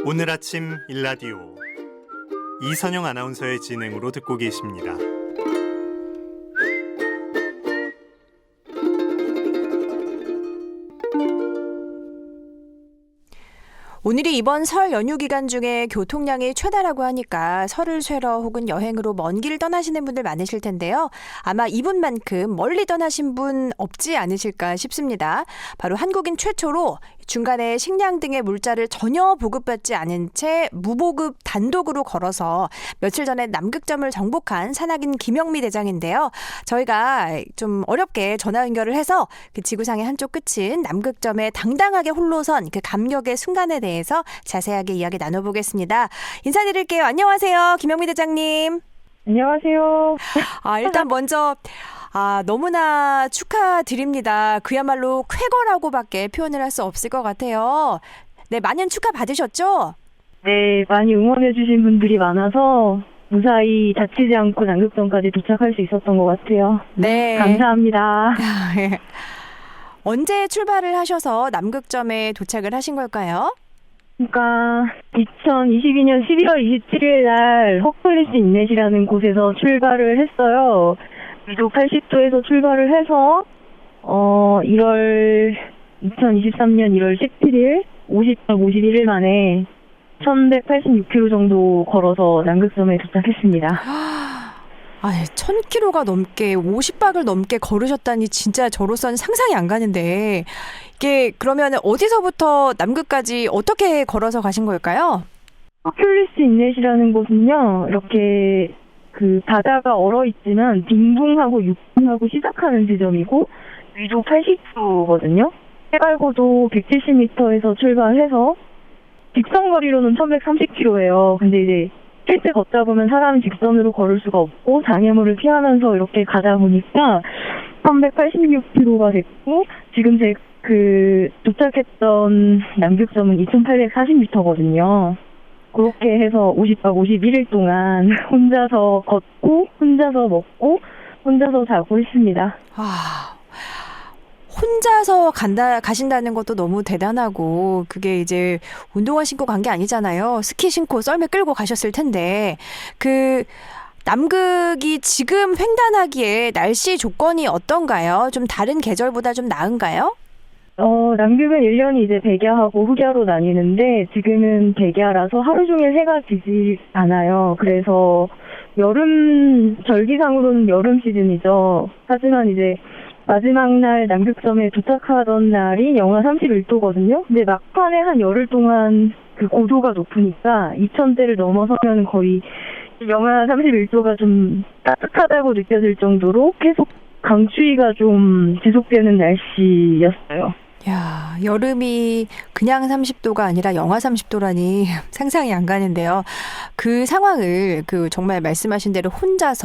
오늘 아침 일라디오 이선영 아나운서의 진행으로 듣고 계십니다. 오늘이 이번 설 연휴 기간 중에 교통량이 최다라고 하니까 설을 쇠러 혹은 여행으로 먼 길 떠나시는 분들 많으실 텐데요. 아마 이분만큼 멀리 떠나신 분 없지 않으실까 싶습니다. 바로 한국인 최초로 중간에 식량 등의 물자를 전혀 보급받지 않은 채 무보급 단독으로 걸어서 며칠 전에 남극점을 정복한 산악인 김영미 대장인데요. 저희가 좀 어렵게 전화 연결을 해서 그 지구상의 한쪽 끝인 남극점에 당당하게 홀로선 그 감격의 순간에 대해서 자세하게 이야기 나눠보겠습니다. 인사드릴게요. 안녕하세요. 김영미 대장님. 안녕하세요. 일단 먼저 너무나 축하드립니다. 그야말로 쾌거라고밖에 표현을 할 수 없을 것 같아요. 네, 많은 축하 받으셨죠? 네, 많이 응원해주신 분들이 많아서 무사히 다치지 않고 남극점까지 도착할 수 있었던 것 같아요. 네. 감사합니다. 언제 출발을 하셔서 남극점에 도착을 하신 걸까요? 그러니까 2022년 11월 27일 날 헛플리스 인넷이라는 곳에서 출발을 했어요. 위도 80도에서 출발을 해서 2023년 1월 17일 51일 만에 1186km 정도 걸어서 남극점에 도착했습니다. 1000km가 넘게 50박을 넘게 걸으셨다니 진짜 저로서는 상상이 안 가는데 이게 그러면 어디서부터 남극까지 어떻게 걸어서 가신 걸까요? 헛플리스 인넷이라는 곳은요, 이렇게 그 바다가 얼어있지만 빙붕하고 육붕하고 시작하는 지점이고 위도 80도거든요. 해발고도 170m에서 출발해서 직선거리로는 1130km예요. 근데 이제 실제 걷다 보면 사람이 직선으로 걸을 수가 없고 장애물을 피하면서 이렇게 가다 보니까 1186km가 됐고 지금 제 도착했던 남극점은 2840m거든요. 그렇게 해서 50박 51일 동안 혼자서 걷고 혼자서 먹고 혼자서 자고 있습니다. 혼자서 가신다는 것도 너무 대단하고 그게 이제 운동화 신고 간 게 아니잖아요. 스키 신고 썰매 끌고 가셨을 텐데 그 남극이 지금 횡단하기에 날씨 조건이 어떤가요? 좀 다른 계절보다 좀 나은가요? 남극은 1년이 이제 백야하고 흑야로 나뉘는데 지금은 백야라서 하루 종일 해가 지지 않아요. 그래서 절기상으로는 여름 시즌이죠. 하지만 이제 마지막 날 남극점에 도착하던 날이 영하 31도거든요. 근데 막판에 한 열흘 동안 그 고도가 높으니까 2000대를 넘어서면 거의 영하 31도가 좀 따뜻하다고 느껴질 정도로 계속 강추위가 좀 지속되는 날씨였어요. 야, 여름이 그냥 30도가 아니라 영하 30도라니 상상이 안 가는데요. 그 상황을 정말 말씀하신 대로 혼자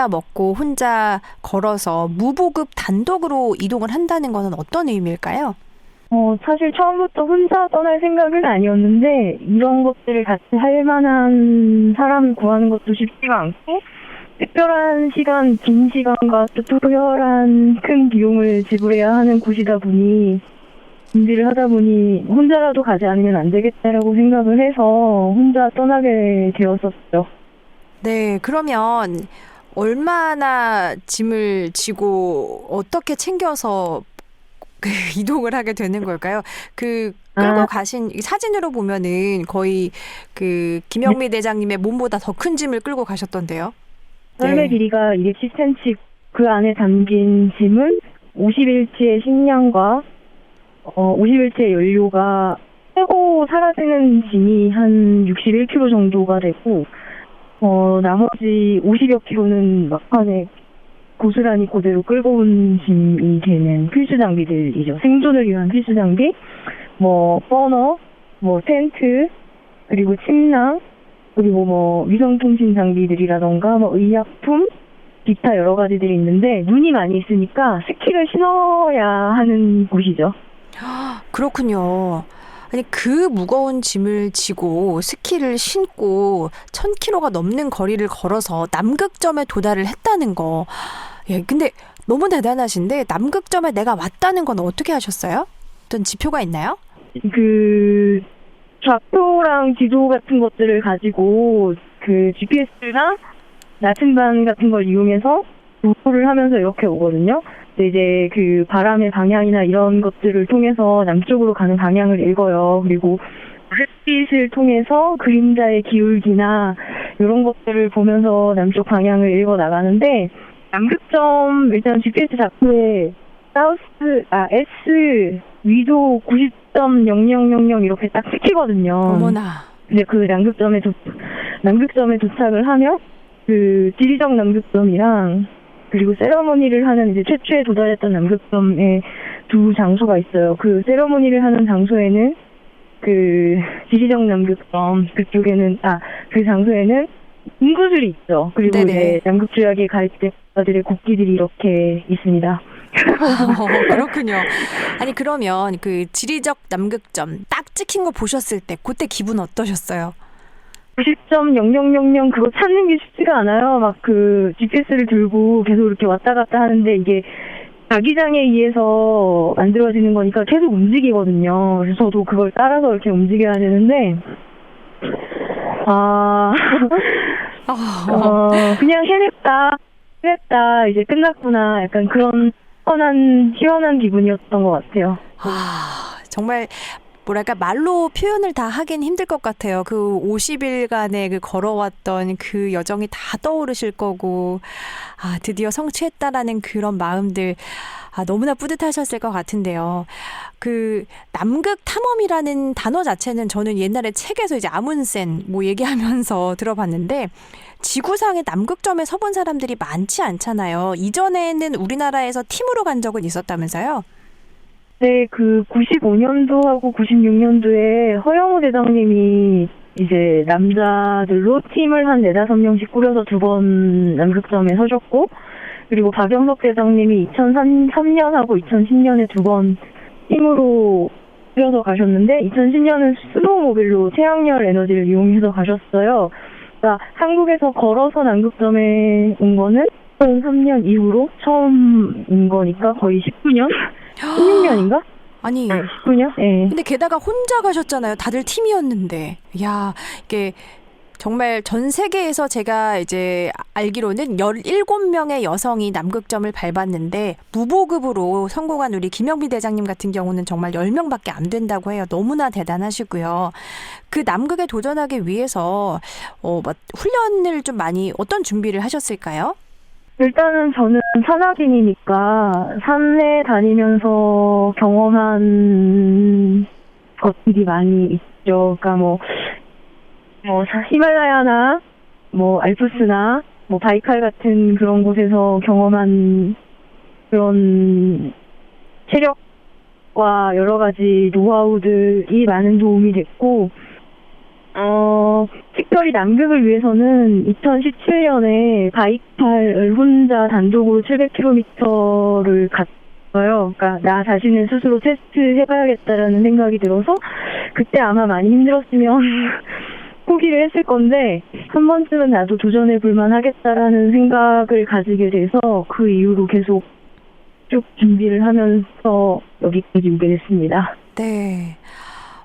먹고 혼자 걸어서 무보급 단독으로 이동을 한다는 것은 어떤 의미일까요? 사실 처음부터 혼자 떠날 생각은 아니었는데 이런 것들을 같이 할 만한 사람을 구하는 것도 쉽지가 않고 특별한 시간, 긴 시간과 또 특별한 큰 비용을 지불해야 하는 곳이다 보니 준비를 하다 보니 혼자라도 가지 않으면 안 되겠다라고 생각을 해서 혼자 떠나게 되었었죠. 네, 그러면 얼마나 짐을 지고 어떻게 챙겨서 이동을 하게 되는 걸까요? 끌고 가신 사진으로 보면은 거의 김영미 대장님의 몸보다 더 큰 짐을 끌고 가셨던데요. 썰매 길이가 210cm, 그 안에 담긴 짐은 50일치의 식량과 50일치의 연료가 최고 사라지는 짐이 한 61kg 정도가 되고 나머지 50여 킬로는 막판에 고스란히 그대로 끌고 온 짐이 되는 필수 장비들이죠. 생존을 위한 필수 장비, 버너, 텐트, 그리고 침낭, 그리고 위성통신 장비들이라던가 의약품, 기타 여러 가지들이 있는데 눈이 많이 있으니까 스키를 신어야 하는 곳이죠. 그렇군요. 아니 그 무거운 짐을 지고 스키를 신고 1000km가 넘는 거리를 걸어서 남극점에 도달을 했다는 거. 예, 근데 너무 대단하신데 남극점에 내가 왔다는 건 어떻게 하셨어요? 어떤 지표가 있나요? 좌표랑 지도 같은 것들을 가지고 그 GPS랑 나침반 같은 걸 이용해서 도보를 하면서 이렇게 오거든요. 근데 이제 그 바람의 방향이나 이런 것들을 통해서 남쪽으로 가는 방향을 읽어요. 그리고 햇빛을 통해서 그림자의 기울기나 이런 것들을 보면서 남쪽 방향을 읽어 나가는데, 남극점 일단 GPS 좌표에 S 위도 90.0000 이렇게 딱 찍히거든요. 어머나. 근데 그 남극점에 도착을 하면 그 지리적 남극점이랑 그리고 세러머니를 하는 이제 최초에 도달했던 남극점에 두 장소가 있어요. 그 세러머니를 하는 장소에는 그 지리적 남극점 그쪽에는 그 장소에는 인구들이 있죠. 그리고 네네. 이제 남극주역에 갈 때들의 국기들이 이렇게 있습니다. 그렇군요. 아니 그러면 그 지리적 남극점 딱 찍힌 거 보셨을 때 그때 기분 어떠셨어요? 90.0000 그거 찾는 게 쉽지가 않아요. 막 그 GPS를 들고 계속 이렇게 왔다 갔다 하는데 이게 자기장에 의해서 만들어지는 거니까 계속 움직이거든요. 그래서 저도 그걸 따라서 이렇게 움직여야 되는데 그냥 해냈다 이제 끝났구나 약간 그런 시원한 기분이었던 것 같아요. 정말 뭐랄까 말로 표현을 다 하긴 힘들 것 같아요. 그 50일간의 그 걸어왔던 그 여정이 다 떠오르실 거고 드디어 성취했다라는 그런 마음들 너무나 뿌듯하셨을 것 같은데요. 그 남극 탐험이라는 단어 자체는 저는 옛날에 책에서 이제 아문센 뭐 얘기하면서 들어봤는데 지구상의 남극점에 서본 사람들이 많지 않잖아요. 이전에는 우리나라에서 팀으로 간 적은 있었다면서요? 네, 그 95년도하고 96년도에 허영우 대장님이 이제 남자들로 팀을 한 4-5명씩 꾸려서 2번 남극점에 서셨고, 그리고 박영석 대장님이 2003년하고 2010년에 2번 팀으로 꾸려서 가셨는데, 2010년은 스노우모빌로 태양열 에너지를 이용해서 가셨어요. 그러니까 한국에서 걸어서 남극점에 온 거는 2003년 이후로 처음인 거니까 거의 19년? 16년인가? 아니 19년? 네. 근데 게다가 혼자 가셨잖아요. 다들 팀이었는데. 야, 이게 정말 전 세계에서 제가 이제 알기로는 17명의 여성이 남극점을 밟았는데 무보급으로 성공한 우리 김영비 대장님 같은 경우는 정말 10명밖에 안 된다고 해요. 너무나 대단하시고요. 그 남극에 도전하기 위해서 훈련을 좀 많이 어떤 준비를 하셨을까요? 일단은 저는 산악인이니까 산에 다니면서 경험한 것들이 많이 있죠. 그러니까 히말라야나 알프스나 바이칼 같은 그런 곳에서 경험한 그런 체력과 여러 가지 노하우들이 많은 도움이 됐고, 특별히 남극을 위해서는 2017년에 바이칼을 혼자 단독으로 700km를 갔어요. 그러니까 나 자신을 스스로 테스트해봐야겠다라는 생각이 들어서 그때 아마 많이 힘들었으면 포기를 했을 건데 한 번쯤은 나도 도전해볼만 하겠다라는 생각을 가지게 돼서 그 이후로 계속 쭉 준비를 하면서 여기까지 오게 됐습니다. 네.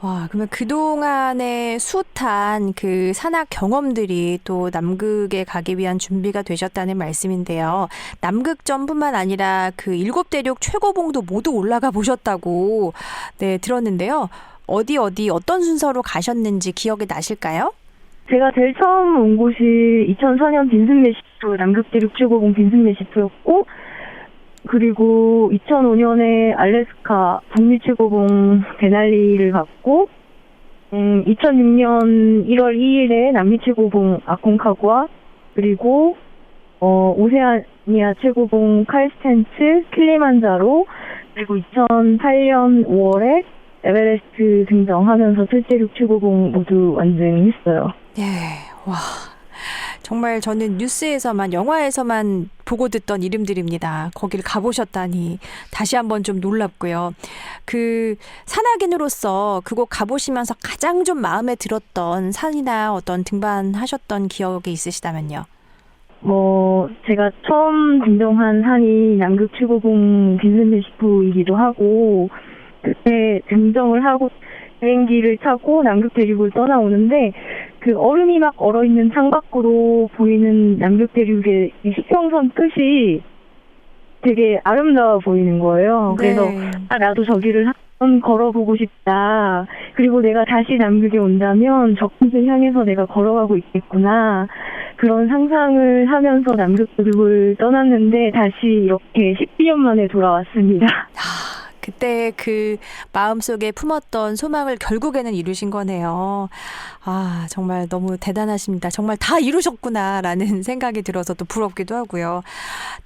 와, 그러면 그동안의 숱한 그 산악 경험들이 또 남극에 가기 위한 준비가 되셨다는 말씀인데요. 남극점뿐만 아니라 그 7대륙 최고봉도 모두 올라가 보셨다고 들었는데요. 어디 어떤 순서로 가셨는지 기억이 나실까요? 제가 제일 처음 온 곳이 2004년 빈슨메시프, 남극대륙 최고봉 빈슨메시프였고, 그리고 2005년에 알래스카 북미 최고봉 데날리를 갔고, 2006년 1월 2일에 남미 최고봉 아콘카구아, 그리고 오세아니아 최고봉 칼스텐츠, 킬리만자로, 그리고 2008년 5월에 에베레스트 등정하면서 7대륙 최고봉 모두 완주했어요. 네, 와. 정말 저는 뉴스에서만 영화에서만 보고 듣던 이름들입니다. 거길 가보셨다니 다시 한번 좀 놀랍고요. 그 산악인으로서 그곳 가보시면서 가장 좀 마음에 들었던 산이나 어떤 등반하셨던 기억이 있으시다면요. 제가 처음 등정한 산이 남극 최고봉 빈슨메시프이기도 하고, 그때 등정을 하고 비행기를 타고 남극 대륙을 떠나오는데 그 얼음이 막 얼어있는 창밖으로 보이는 남극 대륙의 이 수평선 끝이 되게 아름다워 보이는 거예요. 그래서 네. 나도 저기를 한번 걸어보고 싶다. 그리고 내가 다시 남극에 온다면 저 끝을 향해서 내가 걸어가고 있겠구나. 그런 상상을 하면서 남극 대륙을 떠났는데 다시 이렇게 12년 만에 돌아왔습니다. 그때 그 마음속에 품었던 소망을 결국에는 이루신 거네요. 아, 정말 너무 대단하십니다. 정말 다 이루셨구나라는 생각이 들어서 또 부럽기도 하고요.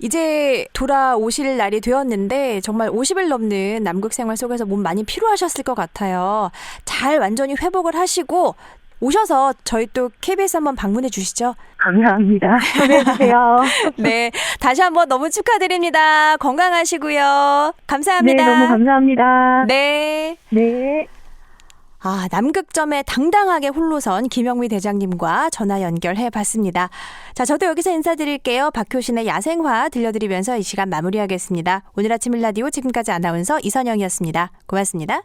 이제 돌아오실 날이 되었는데 정말 50일 넘는 남극 생활 속에서 몸 많이 피로하셨을 것 같아요. 잘 완전히 회복을 하시고 오셔서 저희 또 KBS 한번 방문해 주시죠. 감사합니다. 초대해주세요. 네, 다시 한번 너무 축하드립니다. 건강하시고요. 감사합니다. 네, 너무 감사합니다. 네. 네. 아, 남극점에 당당하게 홀로선 김영미 대장님과 전화 연결해 봤습니다. 자, 저도 여기서 인사드릴게요. 박효신의 야생화 들려드리면서 이 시간 마무리하겠습니다. 오늘 아침 일라디오 지금까지 아나운서 이선영이었습니다. 고맙습니다.